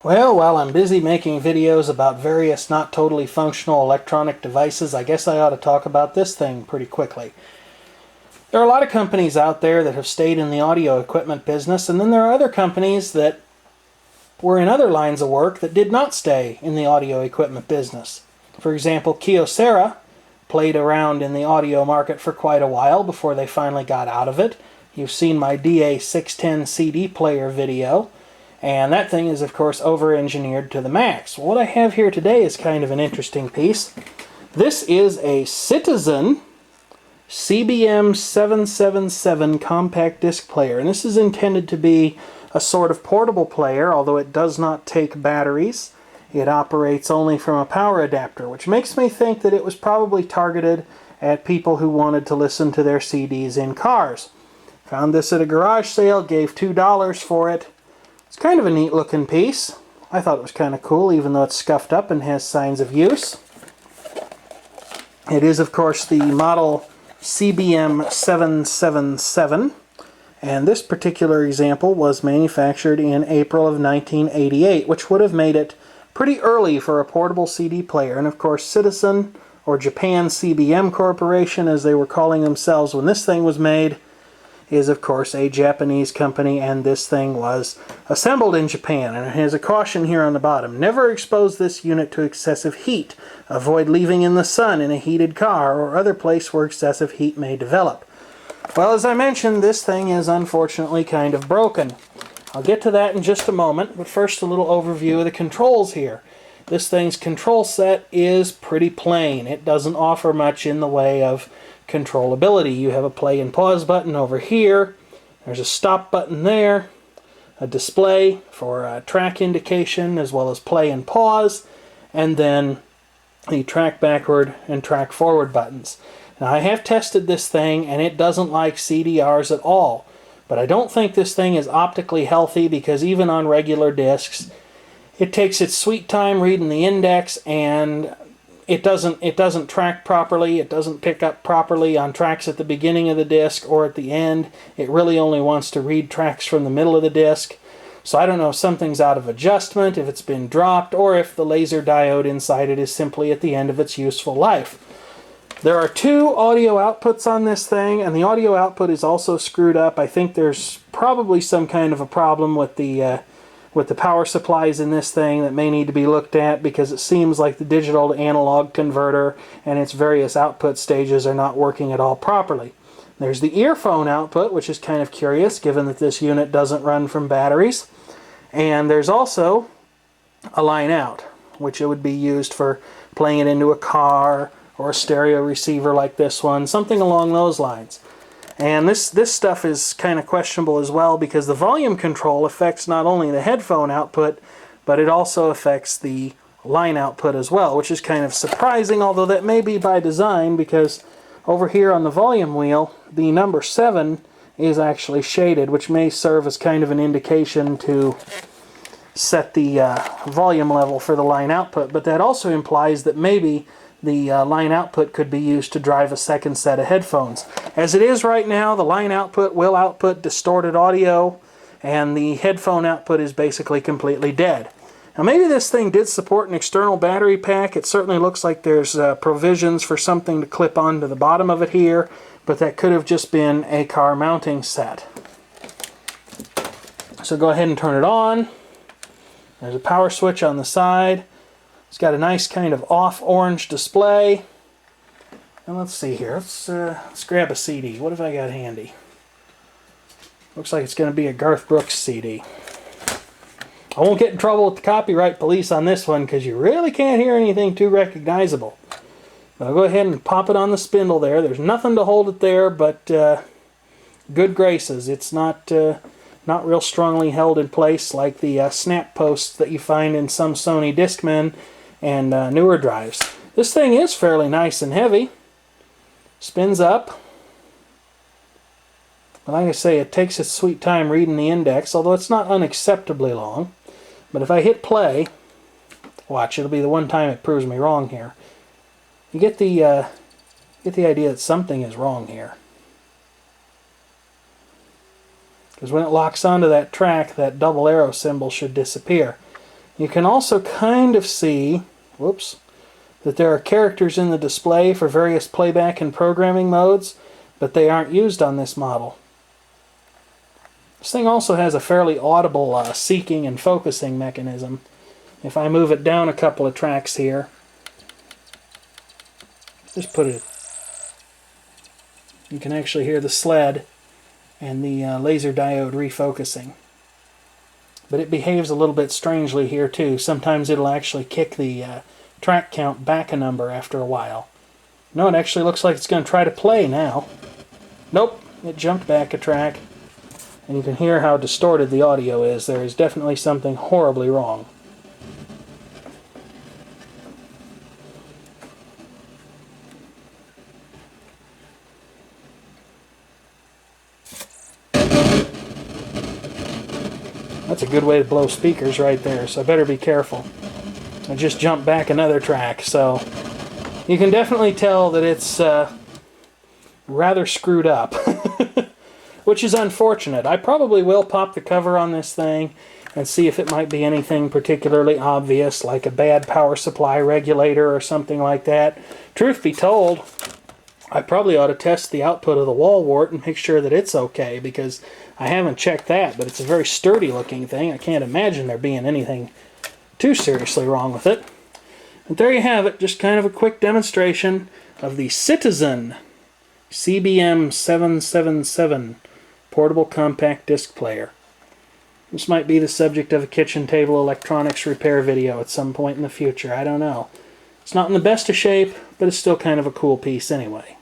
Well, while I'm busy making videos about various not totally functional electronic devices, I guess I ought to talk about this thing pretty quickly. There are a lot of companies out there that have stayed in the audio equipment business, and then there are other companies that were in other lines of work that did not stay in the audio equipment business. For example, Kyocera played around in the audio market for quite a while before they finally got out of it. You've seen my DA610 CD player video. And that thing is, of course, over-engineered to the max. What I have here today is kind of an interesting piece. This is a Citizen CBM 777 compact disc player. And this is intended to be a sort of portable player, although it does not take batteries. It operates only from a power adapter, which makes me think that it was probably targeted at people who wanted to listen to their CDs in cars. Found this at a garage sale, gave $2 for it. It's kind of a neat looking piece. I thought it was kind of cool, even though it's scuffed up and has signs of use. It is, of course, the model CBM 777, and this particular example was manufactured in April of 1988, which would have made it pretty early for a portable CD player. And of course, Citizen, or Japan CBM Corporation, as they were calling themselves when this thing was made, is of course a Japanese company, and this thing was assembled in Japan. And it has a caution here on the bottom: never expose this unit to excessive heat. Avoid leaving in the sun in a heated car or other place where excessive heat may develop. Well, as I mentioned, this thing is unfortunately kind of broken. I'll get to that in just a moment, but first a little overview of the controls here. This thing's control set is pretty plain. It doesn't offer much in the way of controllability. You have a play and pause button over here. There's a stop button there, a display for track indication as well as play and pause, and then the track backward and track forward buttons. Now, I have tested this thing and it doesn't like CDRs at all, but I don't think this thing is optically healthy, because even on regular discs it takes its sweet time reading the index, and it doesn't track properly. It doesn't pick up properly on tracks at the beginning of the disc or at the end. It really only wants to read tracks from the middle of the disc. So I don't know if something's out of adjustment, if it's been dropped, or if the laser diode inside it is simply at the end of its useful life. There are two audio outputs on this thing, and the audio output is also screwed up. I think there's probably some kind of a problem with the power supplies in this thing that may need to be looked at, because it seems like the digital to analog converter and its various output stages are not working at all properly. There's the earphone output, which is kind of curious given that this unit doesn't run from batteries. And there's also a line out, which it would be used for playing it into a car or a stereo receiver like this one, something along those lines. And this stuff is kind of questionable as well, because the volume control affects not only the headphone output, but it also affects the line output as well, which is kind of surprising, although that may be by design, because over here on the volume wheel, the number 7 is actually shaded, which may serve as kind of an indication to set the volume level for the line output. But that also implies that maybe the line output could be used to drive a second set of headphones. As it is right now, the line output will output distorted audio, and the headphone output is basically completely dead. Now, maybe this thing did support an external battery pack. It certainly looks like there's provisions for something to clip onto the bottom of it here, but that could have just been a car mounting set. So go ahead and turn it on. There's a power switch on the side. It's got a nice kind of off orange display. And let's see here. Let's grab a CD. What have I got handy? Looks like it's going to be a Garth Brooks CD. I won't get in trouble with the copyright police on this one, because you really can't hear anything too recognizable. But I'll go ahead and pop it on the spindle there. There's nothing to hold it there but good graces. It's not real strongly held in place like the snap posts that you find in some Sony Discmen and newer drives. This thing is fairly nice and heavy. Spins up. But like I say, it takes its sweet time reading the index, although it's not unacceptably long. But if I hit play, watch, it'll be the one time it proves me wrong here. You get the idea that something is wrong here. Because when it locks onto that track, that double arrow symbol should disappear. You can also kind of see, whoops, that there are characters in the display for various playback and programming modes, but they aren't used on this model. This thing also has a fairly audible seeking and focusing mechanism. If I move it down a couple of tracks here, just put it, you can actually hear the sled and the laser diode refocusing. But it behaves a little bit strangely here too. Sometimes it'll actually kick the track count back a number after a while. No, it actually looks like it's going to try to play now. Nope, it jumped back a track. And you can hear how distorted the audio is. There is definitely something horribly wrong. That's a good way to blow speakers right there, so I better be careful. I just jumped back another track, so you can definitely tell that it's rather screwed up, which is unfortunate. I probably will pop the cover on this thing and see if it might be anything particularly obvious, like a bad power supply regulator or something like that. Truth be told, I probably ought to test the output of the wall wart and make sure that it's okay, because I haven't checked that, but it's a very sturdy looking thing. I can't imagine there being anything too seriously wrong with it. And there you have it, just kind of a quick demonstration of the Citizen CBM 777 portable compact disc player. This might be the subject of a kitchen table electronics repair video at some point in the future, I don't know. It's not in the best of shape, but it's still kind of a cool piece anyway.